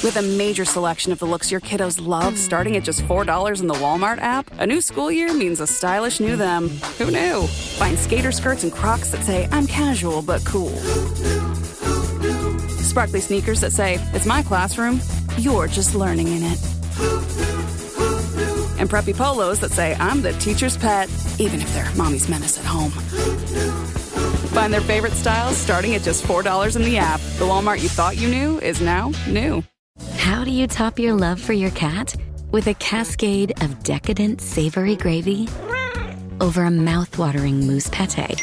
With a major selection of the looks your kiddos love starting at just $4 in the Walmart app, a new school year means a stylish new them. Who knew? Find skater skirts and Crocs that say, I'm casual but cool. Sparkly sneakers that say, it's my classroom, you're just learning in it. And preppy polos that say, I'm the teacher's pet, even if they're mommy's menace at home. Find their favorite styles starting at just $4 in the app. The Walmart you thought you knew is now new. How do you top your love for your cat? With a cascade of decadent savory gravy over a mouth-watering mousse pâté.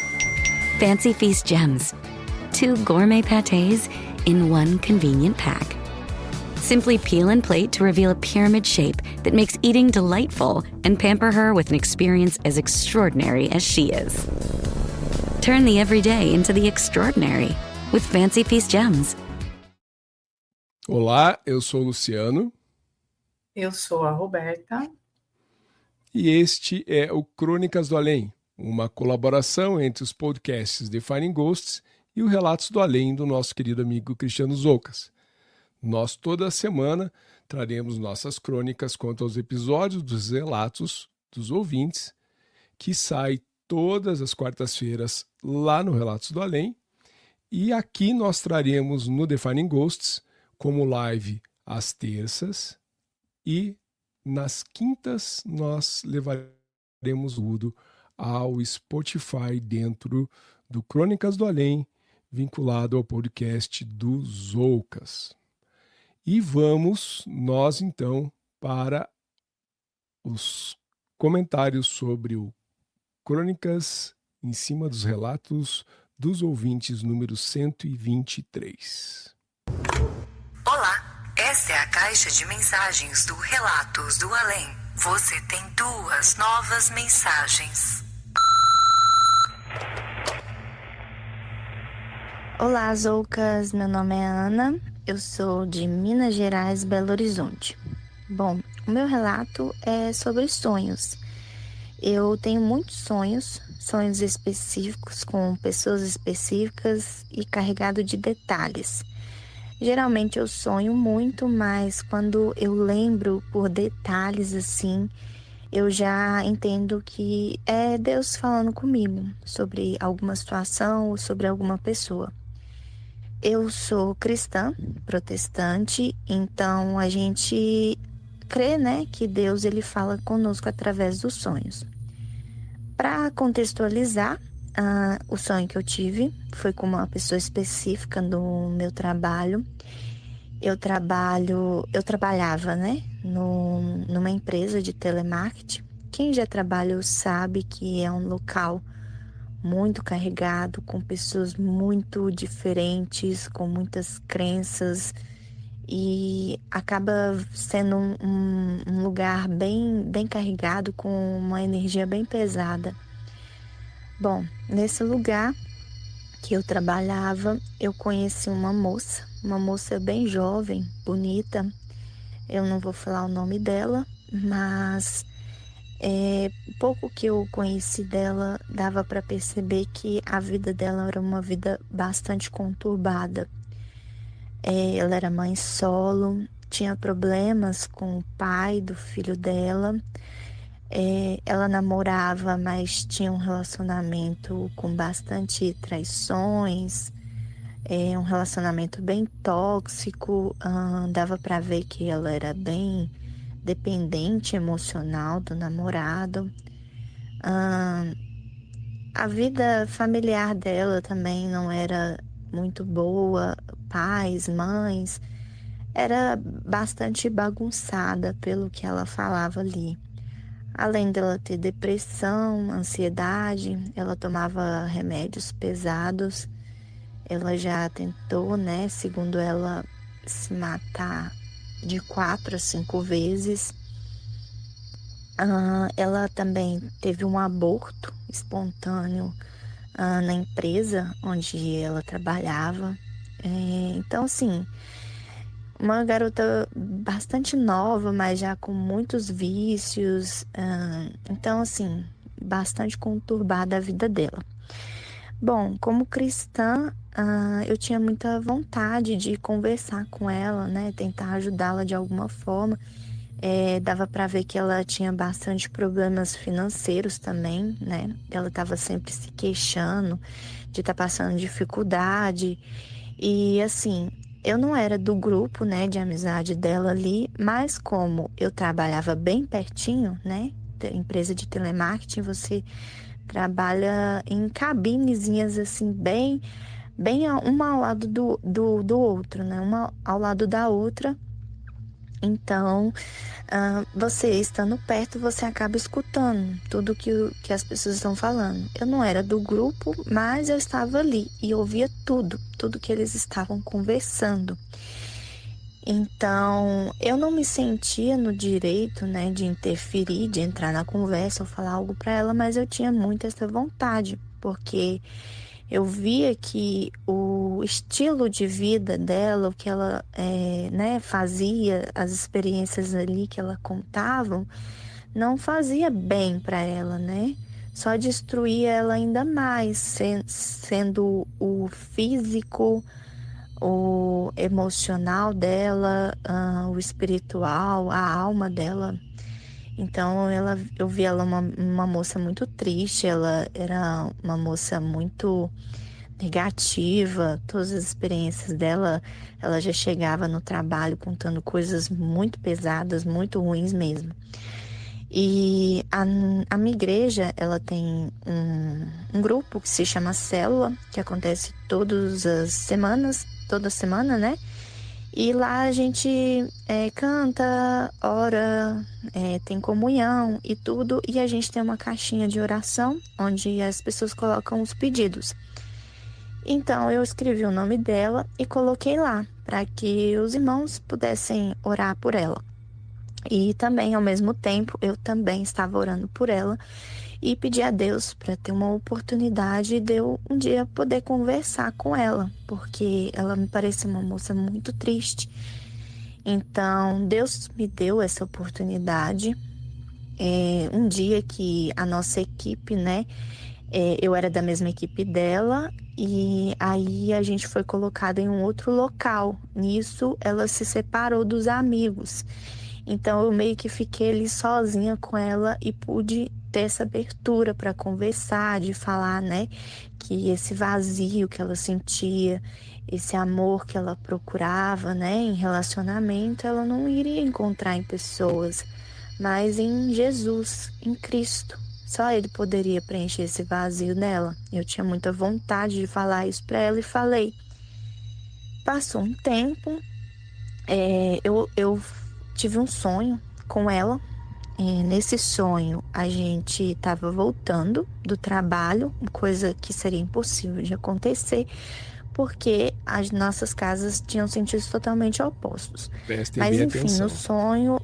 Fancy Feast Gems. 2 gourmet pâtés in one convenient pack. Simply peel and plate to reveal a pyramid shape that makes eating delightful and pamper her with an experience as extraordinary as she is. Turn the everyday into the extraordinary with Fancy Feast Gems. Olá, eu sou o Luciano. Eu sou a Roberta. E este é o Crônicas do Além, uma colaboração entre os podcasts Defining Ghosts e o Relatos do Além do nosso querido amigo Cristiano Zoucas. Nós, toda semana, traremos nossas crônicas quanto aos episódios dos relatos dos ouvintes, que sai todas as quartas-feiras lá no Relatos do Além. E aqui nós traremos no Defining Ghosts como live às terças e nas quintas nós levaremos tudo ao Spotify dentro do Crônicas do Além, vinculado ao podcast do Zoucas. E vamos nós então para os comentários sobre o Crônicas em cima dos relatos dos ouvintes número 123. Olá, essa é a caixa de mensagens do Relatos do Além. Você tem 2 novas mensagens. Olá, Zoucas. Meu nome é Ana. Eu sou de Minas Gerais, Belo Horizonte. Bom, o meu relato é sobre sonhos. Eu tenho muitos sonhos específicos com pessoas específicas e carregado de detalhes. Geralmente eu sonho muito, mas quando eu lembro por detalhes assim, eu já entendo que é Deus falando comigo sobre alguma situação ou sobre alguma pessoa. Eu sou cristã, protestante, então a gente crê, que Deus ele fala conosco através dos sonhos. Para contextualizar, o sonho que eu tive foi com uma pessoa específica no meu trabalho. Eu trabalhava, numa empresa de telemarketing. Quem já trabalhou sabe que é um local muito carregado, com pessoas muito diferentes, com muitas crenças, e acaba sendo um lugar bem carregado, com uma energia bem pesada. Bom, nesse lugar que eu trabalhava, eu conheci uma moça bem jovem, bonita. Eu não vou falar o nome dela, mas pouco que eu conheci dela dava para perceber que a vida dela era uma vida bastante conturbada. Ela era mãe solo, tinha problemas com o pai do filho dela. Ela namorava, mas tinha um relacionamento com bastante traições, um relacionamento bem tóxico. Dava para ver que ela era bem dependente emocional do namorado. A vida familiar dela também não era muito boa, pais, mães, era bastante bagunçada pelo que ela falava ali. Além dela ter depressão, ansiedade, ela tomava remédios pesados. Ela já tentou, segundo ela, se matar de 4 a 5 vezes. Ela também teve um aborto espontâneo na empresa onde ela trabalhava. Então, assim, uma garota bastante nova, mas já com muitos vícios. Então, assim, bastante conturbada a vida dela. Bom, como cristã, eu tinha muita vontade de conversar com ela, né? Tentar ajudá-la de alguma forma. Dava para ver que ela tinha bastante problemas financeiros também, né? Ela estava sempre se queixando de estar passando dificuldade. E assim, eu não era do grupo, né, de amizade dela ali, mas como eu trabalhava bem pertinho, né? Empresa de telemarketing, você trabalha em cabinezinhas assim, bem uma ao lado do outro, né? Uma ao lado da outra. Então, você estando perto, você acaba escutando tudo que as pessoas estão falando. Eu não era do grupo, mas eu estava ali e ouvia tudo que eles estavam conversando. Então, eu não me sentia no direito, né, de interferir, de entrar na conversa ou falar algo para ela, mas eu tinha muito essa vontade, porque eu via que o estilo de vida dela, o que ela, né, fazia, as experiências ali que ela contava, não fazia bem para ela, né? Só destruía ela ainda mais, sendo o físico, o emocional dela, o espiritual, a alma dela. Então, eu vi ela uma moça muito triste, ela era uma moça muito negativa, todas as experiências dela, ela já chegava no trabalho contando coisas muito pesadas, muito ruins mesmo. E a minha igreja, ela tem um grupo que se chama Célula, que acontece toda semana, né? E lá a gente canta, ora, tem comunhão e tudo. E a gente tem uma caixinha de oração, onde as pessoas colocam os pedidos. Então eu escrevi o nome dela e coloquei lá, para que os irmãos pudessem orar por ela. E também, ao mesmo tempo, eu também estava orando por ela e pedi a Deus para ter uma oportunidade de eu um dia poder conversar com ela, porque ela me parecia uma moça muito triste. Então, Deus me deu essa oportunidade. Um dia que a nossa equipe, né? Eu era da mesma equipe dela e aí a gente foi colocada em um outro local. Nisso, ela se separou dos amigos. Então, eu meio que fiquei ali sozinha com ela e pude ter essa abertura para conversar, de falar, né, que esse vazio que ela sentia, esse amor que ela procurava, né, em relacionamento, ela não iria encontrar em pessoas, mas em Jesus, em Cristo. Só Ele poderia preencher esse vazio nela. Eu tinha muita vontade de falar isso para ela e falei. Passou um tempo, eu tive um sonho com ela. Nesse sonho, a gente estava voltando do trabalho, coisa que seria impossível de acontecer, porque as nossas casas tinham sentidos totalmente opostos. Prestem Mas, bem enfim, atenção. no sonho,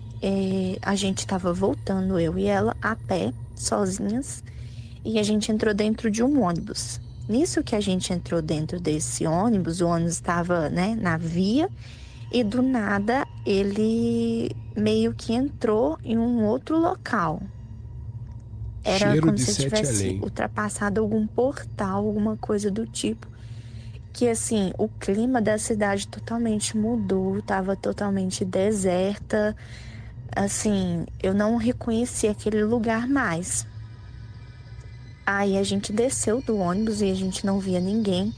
a gente estava voltando, eu e ela, a pé, sozinhas, e a gente entrou dentro de um ônibus. Nisso que a gente entrou dentro desse ônibus, o ônibus estava, né, na via, e do nada ele meio que entrou em um outro local. Era Cheiro como de se Sete tivesse Além. ultrapassado algum portal, alguma coisa do tipo. Que assim, o clima da cidade totalmente mudou, estava totalmente deserta. Assim, eu não reconheci aquele lugar mais. Aí a gente desceu do ônibus e a gente não via ninguém.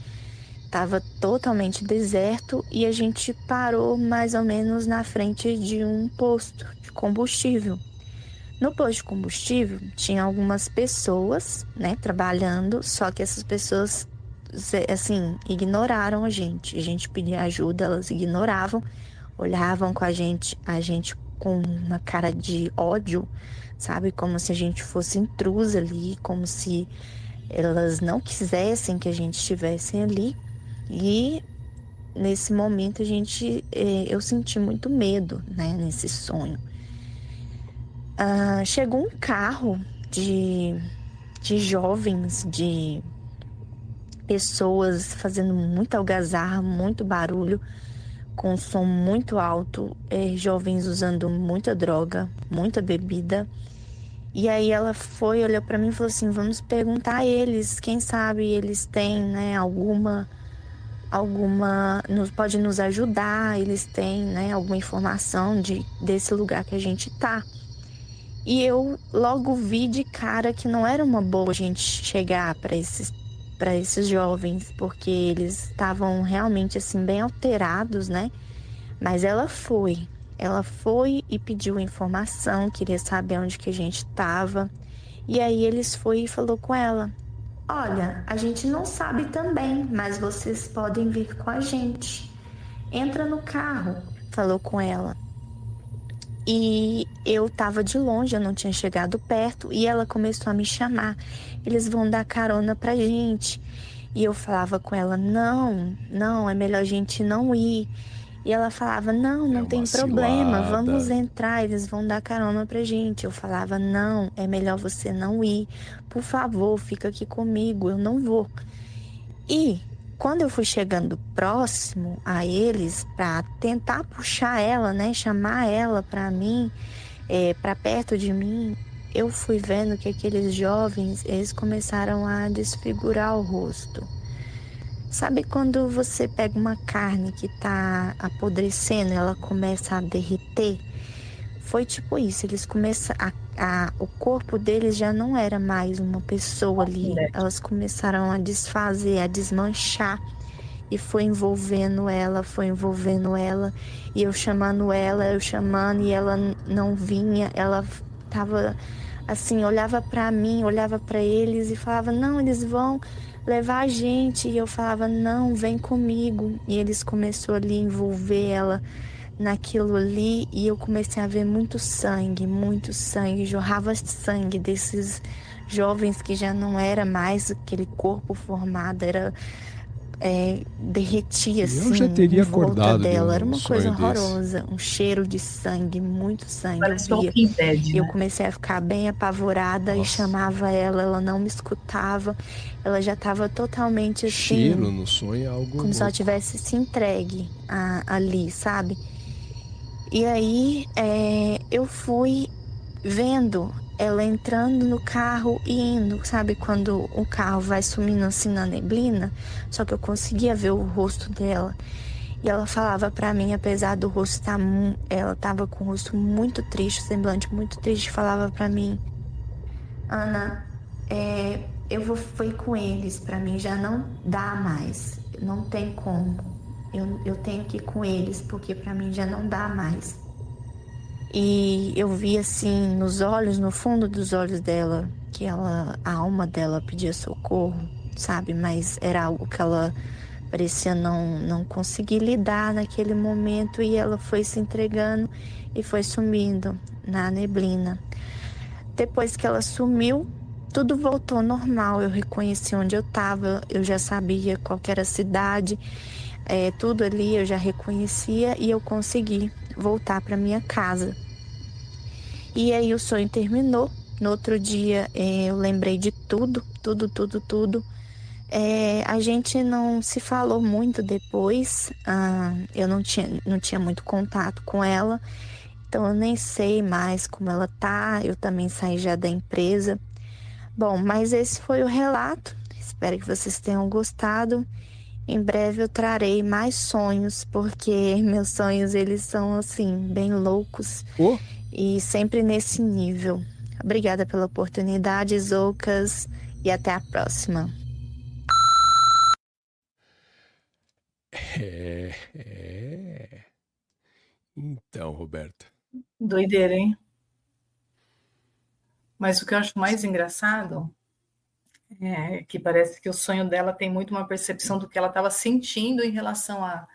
Tava totalmente deserto e a gente parou mais ou menos na frente de um posto de combustível. No posto de combustível tinha algumas pessoas, né, trabalhando, só que essas pessoas, assim, ignoraram a gente. A gente pedia ajuda, elas ignoravam, olhavam com a gente com uma cara de ódio, sabe? Como se a gente fosse intrusa ali, como se elas não quisessem que a gente estivesse ali. E nesse momento eu senti muito medo, né, nesse sonho. Chegou um carro de jovens, de pessoas fazendo muita algazarra, muito barulho, com um som muito alto, jovens usando muita droga, muita bebida. E aí ela foi, olhou para mim e falou assim, vamos perguntar a eles, quem sabe eles têm, né, alguma pode nos ajudar, eles têm, né, alguma informação desse lugar que a gente tá. E eu logo vi de cara que não era uma boa a gente chegar para esses jovens, porque eles estavam realmente assim bem alterados, né? Mas ela foi e pediu informação, queria saber onde que a gente estava. E aí eles foi e falou com ela: "Olha, a gente não sabe também, mas vocês podem vir com a gente. Entra no carro", falou com ela. E eu tava de longe, eu não tinha chegado perto, e ela começou a me chamar. Eles vão dar carona pra gente. E eu falava com ela: "Não, não, é melhor a gente não ir". E ela falava: "Não, É não uma tem problema, vamos cilada. entrar, eles vão dar carona pra gente". Eu falava: "Não, é melhor você não ir. Por favor, fica aqui comigo, eu não vou". E quando eu fui chegando próximo a eles para tentar puxar ela, né, chamar ela para mim, para perto de mim, eu fui vendo que aqueles jovens, eles começaram a desfigurar o rosto. Sabe quando você pega uma carne que tá apodrecendo, ela começa a derreter? Foi tipo isso, eles começaram o corpo deles já não era mais uma pessoa ali. Elas começaram a desfazer, a desmanchar. E foi envolvendo ela. E eu chamando ela, eu chamando, e ela não vinha. Ela tava assim, olhava para mim, olhava para eles e falava: "Não, eles vão levar a gente". E eu falava: "Não, vem comigo". E eles começaram ali a envolver ela naquilo ali, e eu comecei a ver muito sangue, jorrava sangue desses jovens que já não era mais aquele corpo formado, era derretia Eu já assim em teria volta acordado de dela, era um uma coisa sonho desse. horrorosa, um cheiro de sangue, muito sangue, eu Parece via. Walking Dead, E eu né? comecei a ficar bem apavorada e Nossa. chamava ela, ela não me escutava, ela já estava totalmente Cheiro assim, no sonho é algo como se ela louco. tivesse se entregue ali, sabe? E aí eu fui vendo ela entrando no carro e indo, sabe? Quando o carro vai sumindo assim na neblina, só que eu conseguia ver o rosto dela. E ela falava pra mim, apesar do rosto estar, ela tava com o rosto muito triste, o semblante muito triste, falava pra mim: "Ana, eu fui com eles, pra mim já não dá mais, não tem como. Eu tenho que ir com eles, porque pra mim já não dá mais". E eu vi assim nos olhos, no fundo dos olhos dela, que a alma dela pedia socorro, sabe? Mas era algo que ela parecia não conseguir lidar naquele momento, e ela foi se entregando e foi sumindo na neblina. Depois que ela sumiu, tudo voltou ao normal. Eu reconheci onde eu estava, eu já sabia qual que era a cidade, tudo ali eu já reconhecia, e eu consegui voltar para minha casa. E aí o sonho terminou. No outro dia eu lembrei de tudo, tudo, tudo, tudo. A gente não se falou muito depois. Eu não tinha muito contato com ela. Então eu nem sei mais como ela tá. Eu também saí já da empresa. Bom, mas esse foi o relato. Espero que vocês tenham gostado. Em breve eu trarei mais sonhos, porque meus sonhos eles são assim bem loucos Oh, e sempre nesse nível. Obrigada pela oportunidade, Zoucas, e até a próxima. é. Então, Roberta. Doideira, hein? Mas o que eu acho mais engraçado é que parece que o sonho dela tem muito uma percepção do que ela estava sentindo em relação a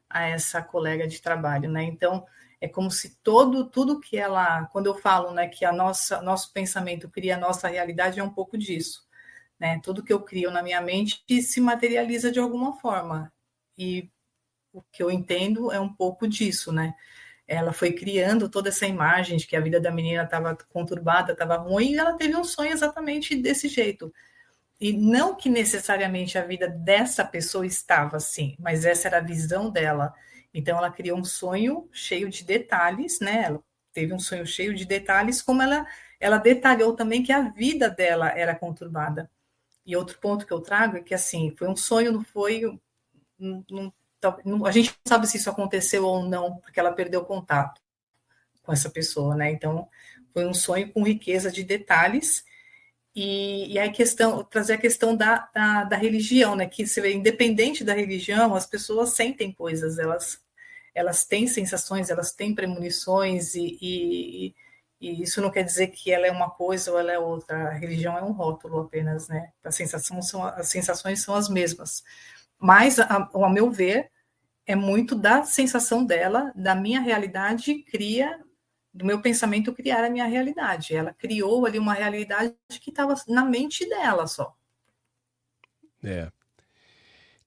essa colega de trabalho, né? Então, é como se tudo que ela, quando eu falo, né, que nosso pensamento cria a nossa realidade, é um pouco disso, né? Tudo que eu crio na minha mente se materializa de alguma forma. E o que eu entendo é um pouco disso, né? Ela foi criando toda essa imagem de que a vida da menina estava conturbada, estava ruim, e ela teve um sonho exatamente desse jeito. E não que necessariamente a vida dessa pessoa estava assim, mas essa era a visão dela. Então ela criou um sonho cheio de detalhes, né? Ela teve um sonho cheio de detalhes, como ela ela detalhou também que a vida dela era conturbada. E outro ponto que eu trago é que, assim, foi um sonho, não foi... a gente não sabe se isso aconteceu ou não, porque ela perdeu contato com essa pessoa, né? Então, foi um sonho com riqueza de detalhes. E a questão, trazer a questão da religião, né? Que você vê, independente da religião, as pessoas sentem coisas, elas têm sensações, elas têm premonições, e isso não quer dizer que ela é uma coisa ou ela é outra. A religião é um rótulo apenas, né? As sensações são as mesmas. Mas, ao meu ver, é muito da sensação dela, da minha realidade, do meu pensamento criar a minha realidade. Ela criou ali uma realidade que estava na mente dela só.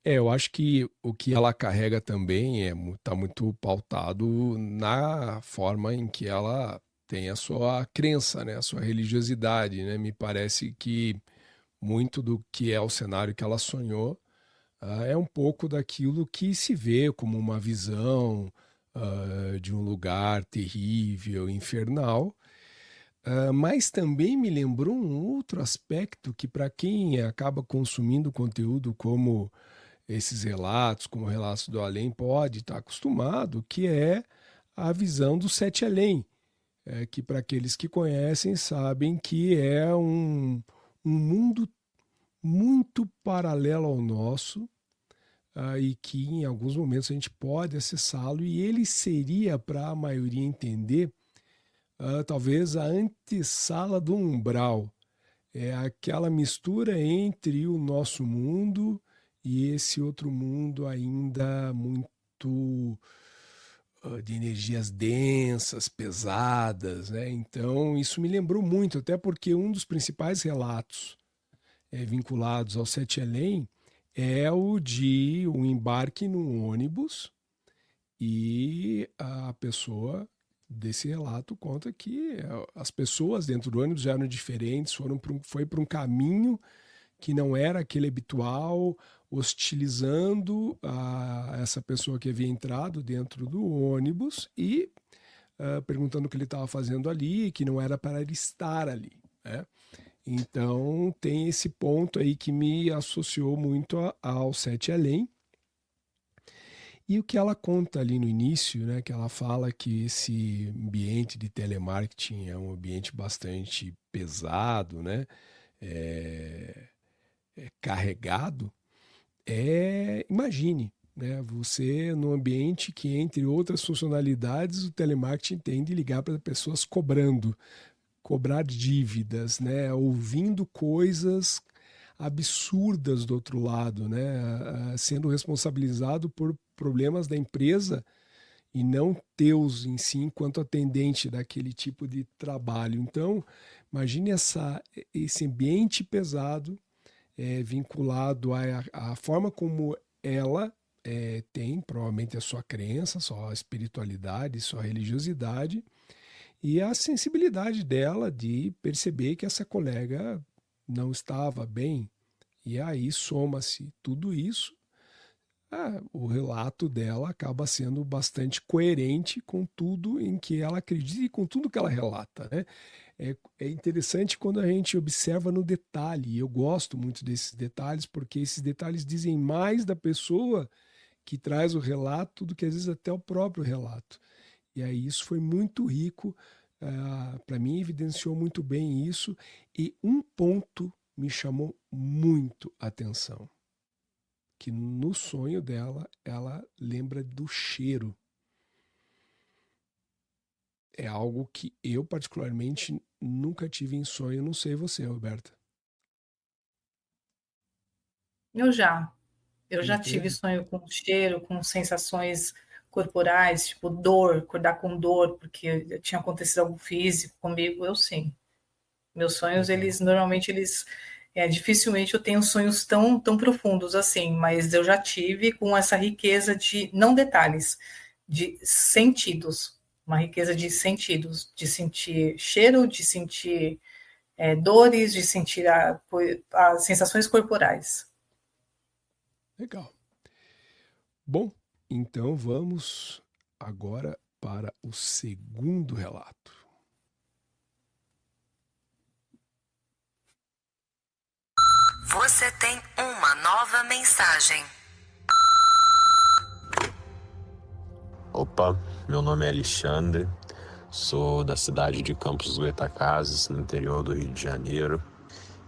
Eu acho que o que ela carrega também está muito pautado na forma em que ela tem a sua crença, né? A sua religiosidade, né? Me parece que muito do que é o cenário que ela sonhou é um pouco daquilo que se vê como uma visão de um lugar terrível, infernal. Mas também me lembrou um outro aspecto que, para quem acaba consumindo conteúdo como esses relatos, como relatos do além, pode estar acostumado, que é a visão do sete além, que para aqueles que conhecem sabem que é um mundo muito paralelo ao nosso, e que em alguns momentos a gente pode acessá-lo, e ele seria, para a maioria entender, talvez a antessala do umbral. É aquela mistura entre o nosso mundo e esse outro mundo ainda muito de energias densas, pesadas, né? Então isso me lembrou muito, até porque um dos principais relatos vinculados ao Sete Além é o de um embarque num ônibus, e a pessoa desse relato conta que as pessoas dentro do ônibus já eram diferentes, foi para um caminho que não era aquele habitual, hostilizando essa pessoa que havia entrado dentro do ônibus e perguntando o que ele estava fazendo ali, que não era para ele estar ali, né? Então tem esse ponto aí que me associou muito ao Sete Além. E o que ela conta ali no início, né, que ela fala que esse ambiente de telemarketing é um ambiente bastante pesado, né, carregado, imagine, né, você num ambiente que, entre outras funcionalidades, o telemarketing tem de ligar para pessoas cobrar dívidas, né, ouvindo coisas absurdas do outro lado, né, sendo responsabilizado por problemas da empresa e não teus em si enquanto atendente daquele tipo de trabalho. Então, imagine esse ambiente pesado vinculado à forma como ela tem provavelmente a sua crença, sua espiritualidade, sua religiosidade, e a sensibilidade dela de perceber que essa colega não estava bem. E aí soma-se tudo isso, o relato dela acaba sendo bastante coerente com tudo em que ela acredita e com tudo que ela relata, né? É interessante quando a gente observa no detalhe, e eu gosto muito desses detalhes, porque esses detalhes dizem mais da pessoa que traz o relato do que às vezes até o próprio relato. E aí isso foi muito rico, para mim evidenciou muito bem isso, e um ponto me chamou muito a atenção, que no sonho dela, ela lembra do cheiro. É algo que eu particularmente nunca tive em sonho, não sei você, Roberta. Eu já Já tive teve? sonho com cheiro, com sensações corporais, tipo dor, acordar com dor, porque tinha acontecido algo físico comigo, eu sim. Meus sonhos, Legal. dificilmente eu tenho sonhos tão profundos assim, mas eu já tive com essa riqueza de, não detalhes, de sentidos, uma riqueza de sentidos, de sentir cheiro, de sentir dores, de sentir as sensações corporais. Legal. Bom, então vamos agora para o segundo relato. Você tem uma nova mensagem. Opa, meu nome é Alexandre, sou da cidade de Campos dos Goytacazes, no interior do Rio de Janeiro.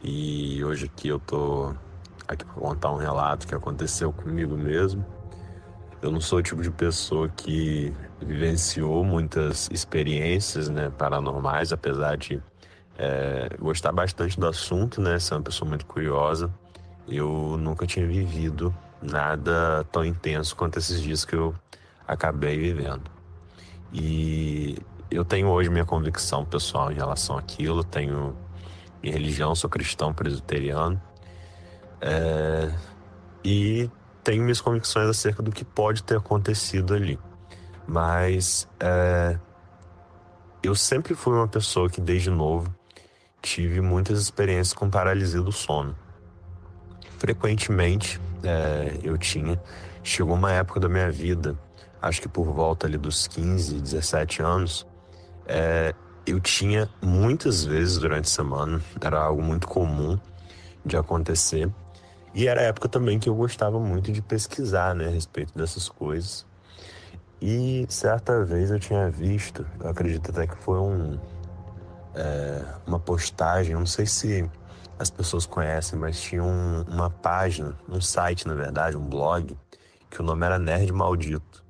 E hoje aqui eu tô aqui para contar um relato que aconteceu comigo mesmo. Eu não sou o tipo de pessoa que vivenciou muitas experiências, né, paranormais, apesar de gostar bastante do assunto, né, ser uma pessoa muito curiosa. Eu nunca tinha vivido nada tão intenso quanto esses dias que eu acabei vivendo. E eu tenho hoje minha convicção pessoal em relação àquilo, tenho minha religião, sou cristão presbiteriano, e tenho minhas convicções acerca do que pode ter acontecido ali. Mas eu sempre fui uma pessoa que desde novo tive muitas experiências com paralisia do sono. Frequentemente chegou uma época da minha vida, acho que por volta ali dos 15, 17 anos, eu tinha muitas vezes durante a semana, era algo muito comum de acontecer. E era a época também que eu gostava muito de pesquisar, né, a respeito dessas coisas. E certa vez eu tinha visto, eu acredito até que foi uma postagem, não sei se as pessoas conhecem, mas tinha uma página, um site na verdade, um blog, que o nome era Nerd Maldito,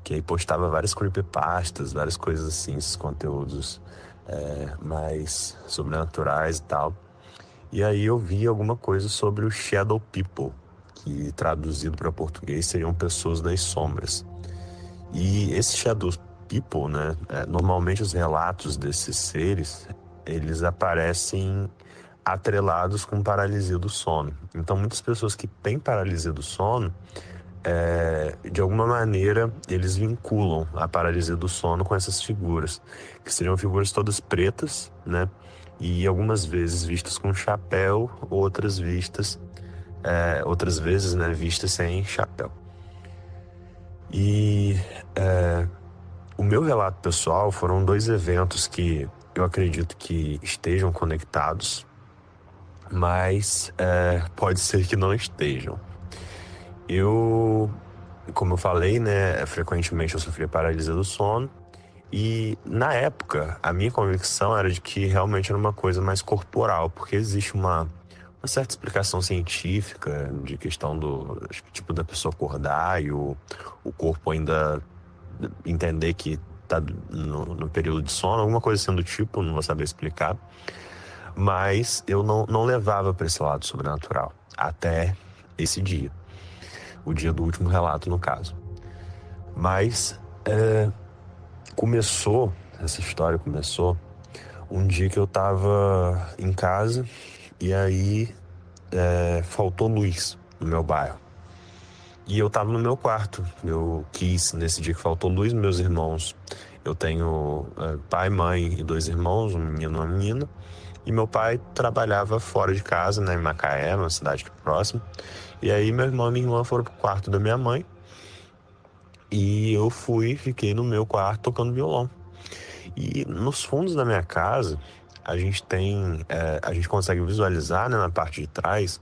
que aí postava várias creepypastas, várias coisas assim, esses conteúdos mais sobrenaturais e tal. E aí eu vi alguma coisa sobre o Shadow People, que traduzido para português seriam pessoas das sombras. E esse Shadow People, né, normalmente os relatos desses seres, eles aparecem atrelados com paralisia do sono. Então muitas pessoas que têm paralisia do sono, de alguma maneira eles vinculam a paralisia do sono com essas figuras, que seriam figuras todas pretas, né? E algumas vezes vistas com chapéu, outras vezes, né, vistas sem chapéu. E o meu relato pessoal foram 2 eventos que eu acredito que estejam conectados, mas pode ser que não estejam. Como eu falei, né, frequentemente eu sofria paralisia do sono. E na época, a minha convicção era de que realmente era uma coisa mais corporal, porque existe uma certa explicação científica de questão do tipo da pessoa acordar e o corpo ainda entender que está no período de sono, alguma coisa assim do tipo, não vou saber explicar. Mas eu não levava para esse lado sobrenatural, até esse dia. O dia do último relato, no caso. Mas essa história começou um dia que eu tava em casa e aí faltou luz no meu bairro. E eu tava no meu quarto. Eu quis, nesse dia que faltou luz, meus irmãos. Eu tenho pai, mãe e 2 irmãos, um menino e uma menina. E meu pai trabalhava fora de casa, né, em Macaé, uma cidade próxima. E aí meu irmão e minha irmã foram pro quarto da minha mãe. E eu fiquei no meu quarto tocando violão. E nos fundos da minha casa, a gente consegue visualizar, né, na parte de trás,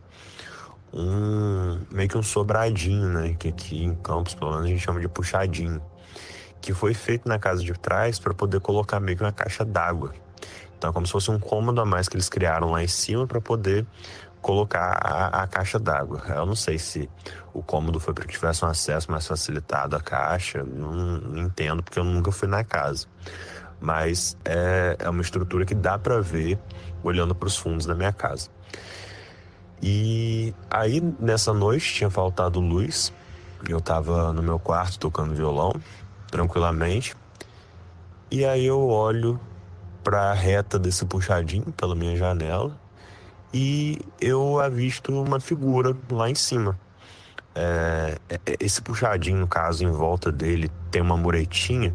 meio que um sobradinho, né, que aqui em Campos, pelo menos, a gente chama de puxadinho, que foi feito na casa de trás para poder colocar meio que uma caixa d'água. Então é como se fosse um cômodo a mais que eles criaram lá em cima para poder colocar a caixa d'água. Eu não sei se o cômodo foi para que tivesse um acesso mais facilitado à caixa, não entendo, porque eu nunca fui na casa. Mas é uma estrutura que dá para ver olhando para os fundos da minha casa. E aí, nessa noite, tinha faltado luz. Eu tava no meu quarto tocando violão, tranquilamente. E aí eu olho para a reta desse puxadinho pela minha janela e eu avisto uma figura lá em cima. Esse puxadinho, no caso, em volta dele tem uma muretinha.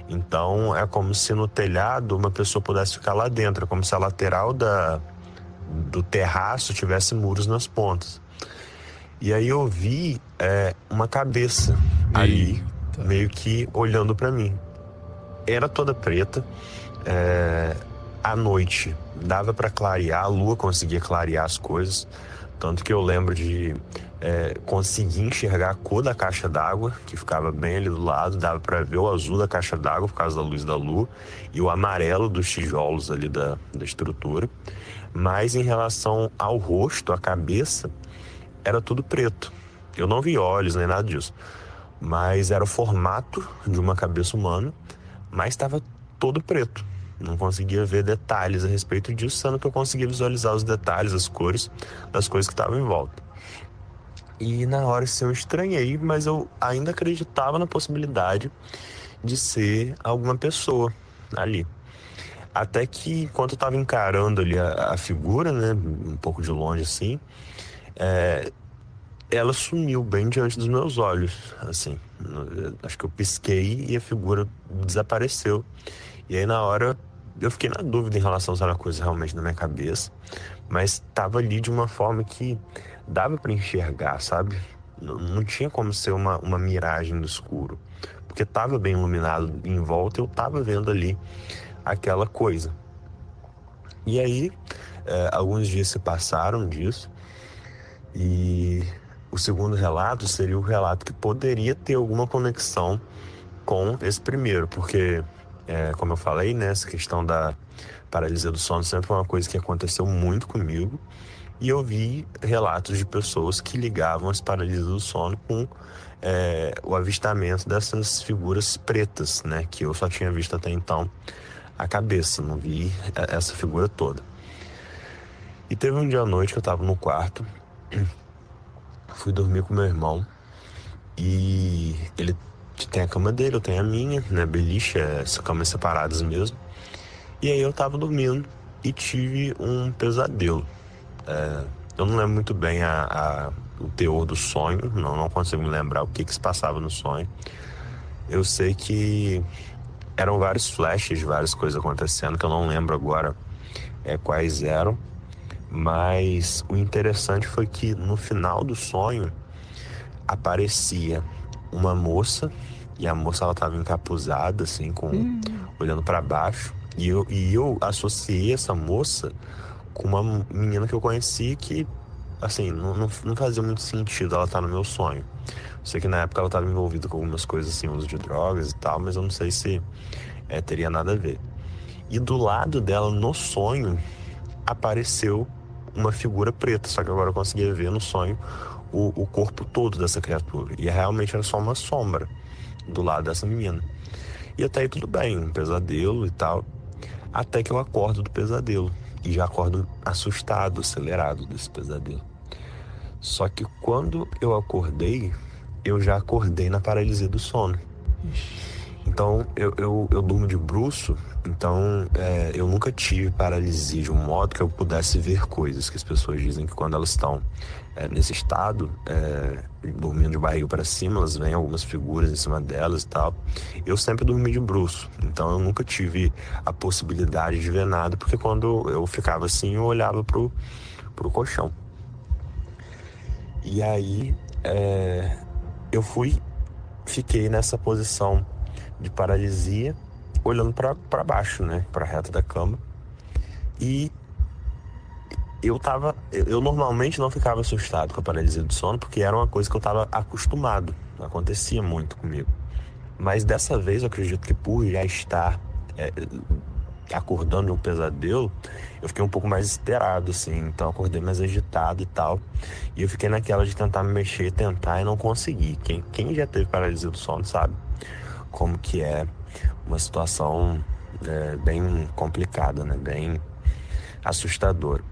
Então é como se no telhado uma pessoa pudesse ficar lá dentro. É como se a lateral do terraço tivesse muros nas pontas. E aí eu vi uma cabeça ali, meio que olhando para mim. Era toda preta. À noite dava para clarear, a lua conseguia clarear as coisas, Tanto que eu lembro de conseguir enxergar a cor da caixa d'água, que ficava bem ali do lado, dava para ver o azul da caixa d'água por causa da luz da lua e o amarelo dos tijolos ali da estrutura. Mas em relação ao rosto, a cabeça, era tudo preto. Eu não vi olhos nem nada disso, mas era o formato de uma cabeça humana, mas estava todo preto. Não conseguia ver detalhes a respeito disso, sendo que eu conseguia visualizar os detalhes, as cores das coisas que estavam em volta. E na hora assim, eu estranhei, mas eu ainda acreditava na possibilidade de ser alguma pessoa ali. Até que, enquanto eu estava encarando ali a figura, né, um pouco de longe assim, ela sumiu bem diante dos meus olhos, assim. Acho que eu pisquei e a figura desapareceu. E aí na hora eu fiquei na dúvida em relação se era coisa realmente na minha cabeça, mas estava ali de uma forma que dava para enxergar, sabe? Não tinha como ser uma miragem no escuro, porque estava bem iluminado em volta, eu estava vendo ali aquela coisa. E aí alguns dias se passaram disso, e o segundo relato seria o relato que poderia ter alguma conexão com esse primeiro, porque como eu falei, né, essa questão da paralisia do sono sempre foi uma coisa que aconteceu muito comigo, e eu vi relatos de pessoas que ligavam as paralisias do sono com o avistamento dessas figuras pretas, né, que eu só tinha visto até então a cabeça, não vi essa figura toda. E teve um dia à noite que eu estava no quarto, fui dormir com meu irmão, e ele tem a cama dele, eu tenho a minha, né, beliche, camas separadas mesmo. E aí eu tava dormindo e tive um pesadelo. Eu não lembro muito bem o teor do sonho, não consigo me lembrar o que se passava no sonho. Eu sei que eram vários flashes, várias coisas acontecendo, que eu não lembro agora quais eram. Mas o interessante foi que no final do sonho aparecia uma moça, e a moça ela tava encapuzada, assim, olhando para baixo. E eu associei essa moça com uma menina que eu conheci que, assim, não fazia muito sentido ela estar no meu sonho. Sei que na época ela estava envolvida com algumas coisas, assim, uso de drogas e tal, mas eu não sei se teria nada a ver. E do lado dela, no sonho, apareceu uma figura preta, só que agora eu conseguia ver no sonho o corpo todo dessa criatura. E realmente era só uma sombra do lado dessa menina. E até aí tudo bem, um pesadelo e tal. Até que eu acordo do pesadelo. E já acordo assustado, acelerado desse pesadelo. Só que quando eu acordei, eu já acordei na paralisia do sono. Então eu durmo de bruço. Então eu nunca tive paralisia de um modo que eu pudesse ver coisas, que as pessoas dizem que quando elas estão nesse estado, dormindo de barriga para cima, elas veem algumas figuras em cima delas e tal. Eu sempre dormi de bruço, então eu nunca tive a possibilidade de ver nada, porque quando eu ficava assim, eu olhava pro colchão. E aí eu fiquei nessa posição de paralisia, olhando para baixo, né, para a reta da cama. E eu normalmente não ficava assustado com a paralisia do sono, porque era uma coisa que eu estava acostumado, acontecia muito comigo. Mas dessa vez eu acredito que por já estar acordando de um pesadelo, eu fiquei um pouco mais esperado, assim, então acordei mais agitado e tal, e eu fiquei naquela de tentar me mexer, tentar e não consegui. Quem já teve paralisia do sono sabe como que é uma situação bem complicada, né, bem assustadora.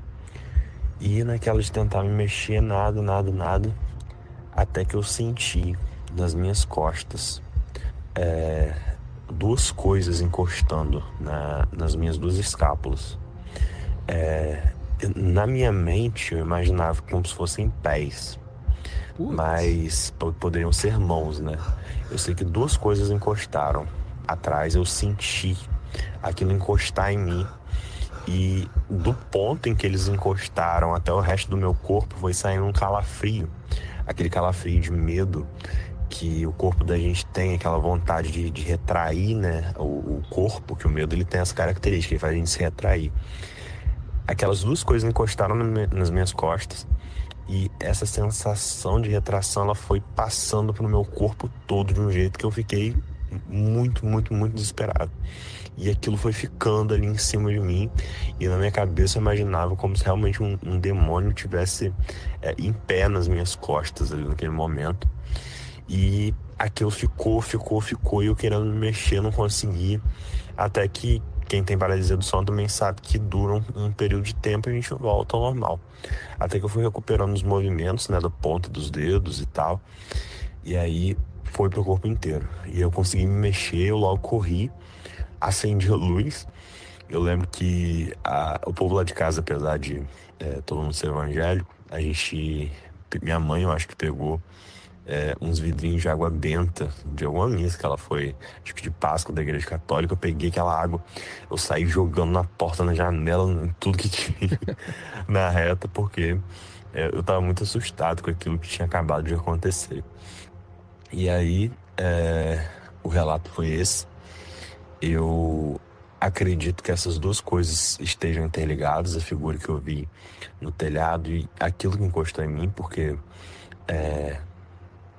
E naquela de tentar me mexer, nada, até que eu senti nas minhas costas duas coisas encostando nas minhas duas escápulas. Na minha mente eu imaginava como se fossem pés, mas poderiam ser mãos, né? Eu sei que duas coisas encostaram atrás, eu senti aquilo encostar em mim, e do ponto em que eles encostaram até o resto do meu corpo foi saindo um calafrio, aquele calafrio de medo que o corpo da gente tem, aquela vontade de retrair, né, o corpo, que o medo ele tem essa característica, ele faz a gente se retrair. Aquelas duas coisas encostaram nas minhas costas, E essa sensação de retração, ela foi passando pro meu corpo todo de um jeito que eu fiquei muito, muito, muito desesperado. E aquilo foi ficando ali em cima de mim. E na minha cabeça eu imaginava como se realmente um demônio tivesse em pé nas minhas costas ali naquele momento. E aquilo ficou. E eu querendo me mexer, não consegui. Até que quem tem paralisia do sono também sabe que dura um período de tempo e a gente volta ao normal. Até que eu fui recuperando os movimentos, né, da ponta dos dedos e tal. E aí foi pro corpo inteiro. E eu consegui me mexer, eu logo corri, acendi a luz. Eu lembro que o povo lá de casa, apesar de todo mundo ser evangélico, minha mãe, eu acho que pegou uns vidrinhos de água benta de alguma missa que ela foi, acho que de Páscoa da igreja católica. Eu peguei aquela água, eu saí jogando na porta, na janela, em tudo que tinha na reta, porque eu tava muito assustado com aquilo que tinha acabado de acontecer. E aí o relato foi esse. Eu acredito que essas duas coisas estejam interligadas, a figura que eu vi no telhado e aquilo que encostou em mim, porque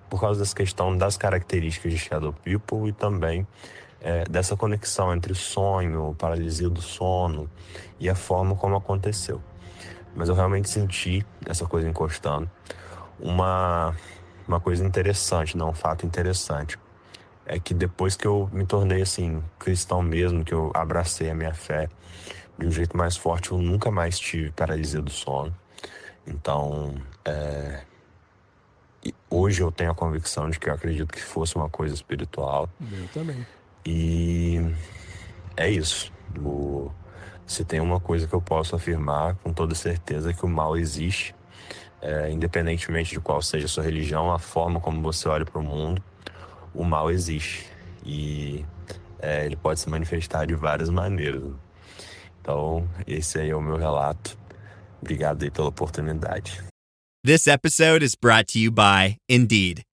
por causa dessa questão das características de Shadow People e também dessa conexão entre sonho, paralisia do sono e a forma como aconteceu. Mas eu realmente senti essa coisa encostando. Uma coisa interessante, não, um fato interessante, é que depois que eu me tornei assim, cristão mesmo, que eu abracei a minha fé de um jeito mais forte, eu nunca mais tive paralisia do sono. Então, e hoje eu tenho a convicção de que eu acredito que fosse uma coisa espiritual. Eu também. E é isso. Se tem uma coisa que eu posso afirmar com toda certeza é que o mal existe, independentemente de qual seja a sua religião, a forma como você olha para o mundo, o mal existe. E ele pode se manifestar de várias maneiras. Então, esse aí é o meu relato. Obrigado aí pela oportunidade. This episode is brought to you by Indeed.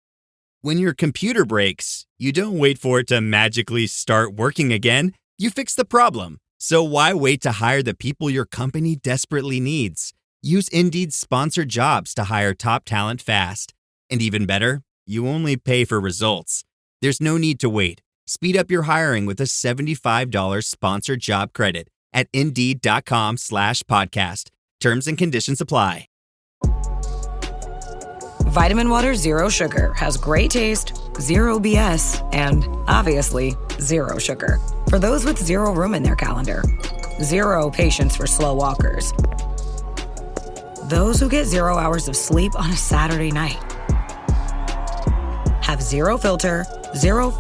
When your computer breaks, you don't wait for it to magically start working again. You fix the problem. So why wait to hire the people your company desperately needs? Use Indeed's sponsored jobs to hire top talent fast. And even better, you only pay for results. There's no need to wait. Speed up your hiring with a $75 sponsored job credit at Indeed.com/podcast. Terms and conditions apply. Vitamin Water Zero Sugar has great taste, zero BS, and obviously zero sugar. For those with zero room in their calendar, zero patience for slow walkers, those who get 0 hours of sleep on a Saturday night, have zero filter, zero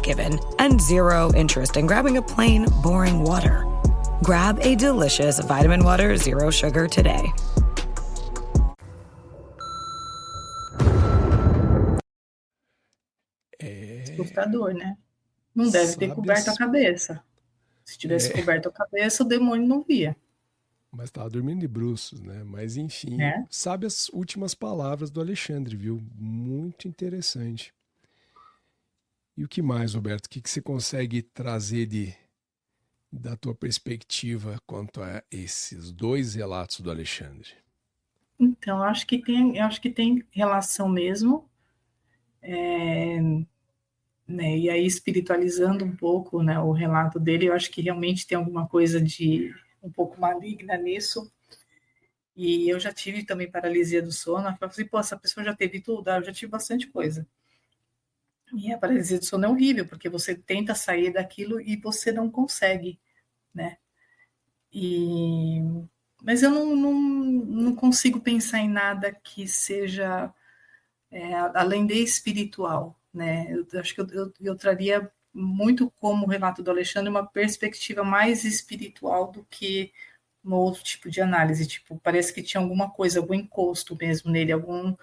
given, and zero interest in grabbing a plain, boring water. Grab a delicious Vitamin Water Zero Sugar today. Assustador, né? Não deve ter coberto a cabeça. Se tivesse coberto a cabeça, o demônio não via. Mas estava dormindo de bruços, né? Mas enfim, sabe as últimas palavras do Alexandre, viu? Muito interessante. E o que mais, Roberto? O que você consegue trazer da tua perspectiva quanto a esses dois relatos do Alexandre? Então, eu acho que tem relação mesmo. Né, e aí, espiritualizando um pouco, né, o relato dele, eu acho que realmente tem alguma coisa de um pouco maligna nisso. E eu já tive também paralisia do sono. Eu falei, pô, essa pessoa já teve tudo? Eu já tive bastante coisa. E a paralisia do sono é horrível, porque você tenta sair daquilo e você não consegue, né? Mas eu não consigo pensar em nada que seja além de espiritual, né? Eu acho que eu traria muito, como o relato do Alexandre, uma perspectiva mais espiritual do que um outro tipo de análise. Tipo, parece que tinha alguma coisa, algum encosto mesmo nele, algum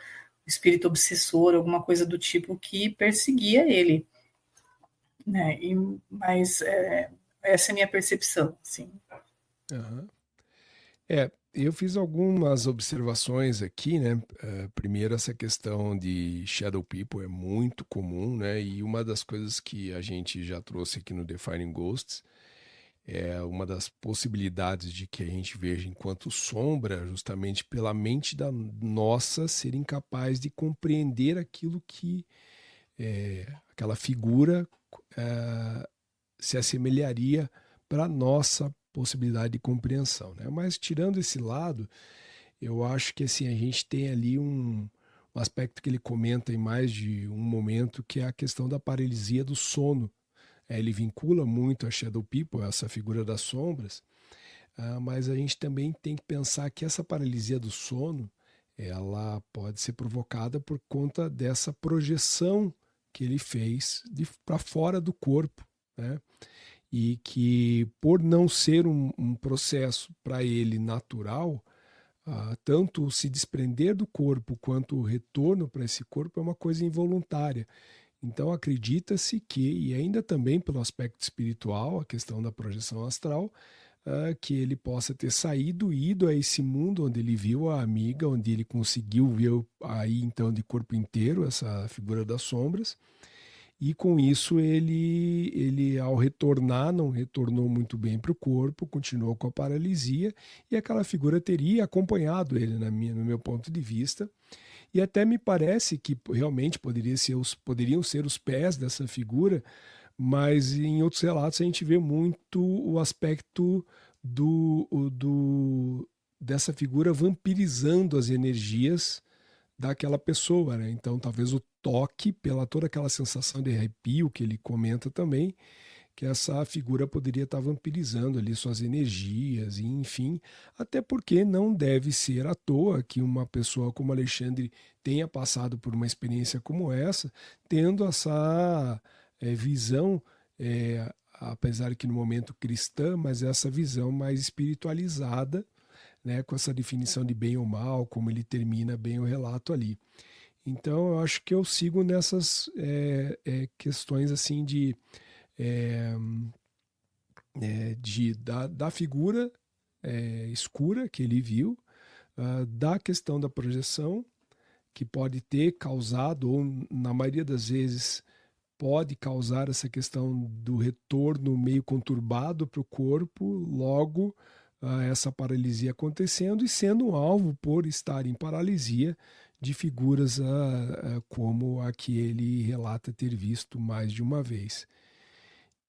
espírito obsessor, alguma coisa do tipo que perseguia ele, né? Mas essa é a minha percepção, assim. Uhum. Eu fiz algumas observações aqui, né? Primeiro, essa questão de Shadow People é muito comum, né? E uma das coisas que a gente já trouxe aqui no Defining Ghosts é uma das possibilidades de que a gente veja enquanto sombra, justamente pela mente da nossa ser incapaz de compreender aquilo que aquela figura se assemelharia para a nossa possibilidade de compreensão, né? Mas tirando esse lado, eu acho que assim, a gente tem ali um aspecto que ele comenta em mais de um momento, que é a questão da paralisia do sono. Ele vincula muito a Shadow People, essa figura das sombras, mas a gente também tem que pensar que essa paralisia do sono, ela pode ser provocada por conta dessa projeção que ele fez para fora do corpo, né? E que, por não ser um processo para ele natural, tanto se desprender do corpo quanto o retorno para esse corpo é uma coisa involuntária. Então acredita-se que, e ainda também pelo aspecto espiritual, a questão da projeção astral, que ele possa ter saído e ido a esse mundo onde ele viu a amiga, onde ele conseguiu ver aí então de corpo inteiro essa figura das sombras, e com isso ele ao retornar, não retornou muito bem para o corpo, continuou com a paralisia, e aquela figura teria acompanhado ele, no meu ponto de vista. E até me parece que realmente poderiam ser os pés dessa figura, mas em outros relatos a gente vê muito o aspecto dessa figura vampirizando as energias daquela pessoa, né? Então talvez o toque, pela toda aquela sensação de arrepio que ele comenta também, que essa figura poderia estar vampirizando ali suas energias, e enfim, até porque não deve ser à toa que uma pessoa como Alexandre tenha passado por uma experiência como essa, tendo essa visão, apesar que no momento cristã, mas essa visão mais espiritualizada, né, com essa definição de bem ou mal, como ele termina bem o relato ali. Então eu acho que eu sigo nessas questões assim da figura escura que ele viu, da questão da projeção, que pode ter causado, ou na maioria das vezes pode causar essa questão do retorno meio conturbado para o corpo, logo essa paralisia acontecendo e sendo um alvo, por estar em paralisia, de figuras como a que ele relata ter visto mais de uma vez.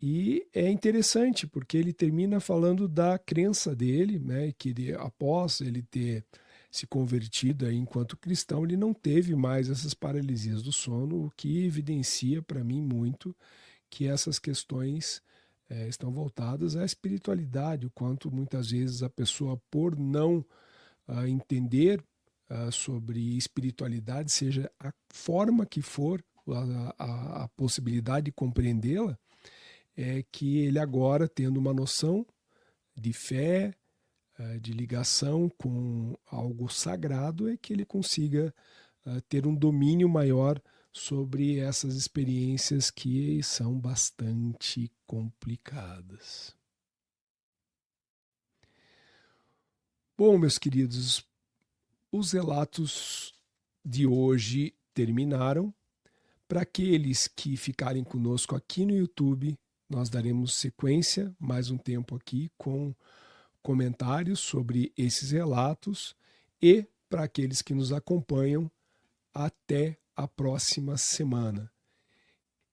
E é interessante porque ele termina falando da crença dele, né, que após ele ter se convertido aí enquanto cristão, ele não teve mais essas paralisias do sono, o que evidencia para mim muito que essas questões estão voltadas à espiritualidade, o quanto muitas vezes a pessoa, por não entender sobre espiritualidade, seja a forma que for, a possibilidade de compreendê-la, é que ele agora, tendo uma noção de fé, de ligação com algo sagrado, é que ele consiga ter um domínio maior sobre essas experiências que são bastante complicadas. Bom, meus queridos, os relatos de hoje terminaram. Para aqueles que ficarem conosco aqui no YouTube, nós daremos sequência, mais um tempo aqui, com comentários sobre esses relatos, e para aqueles que nos acompanham, até a próxima semana.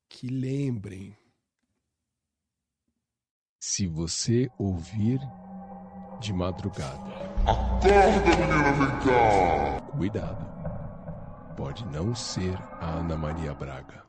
Que lembrem, se você ouvir de madrugada, acorda, menina, vem cá! Cuidado, pode não ser a Ana Maria Braga.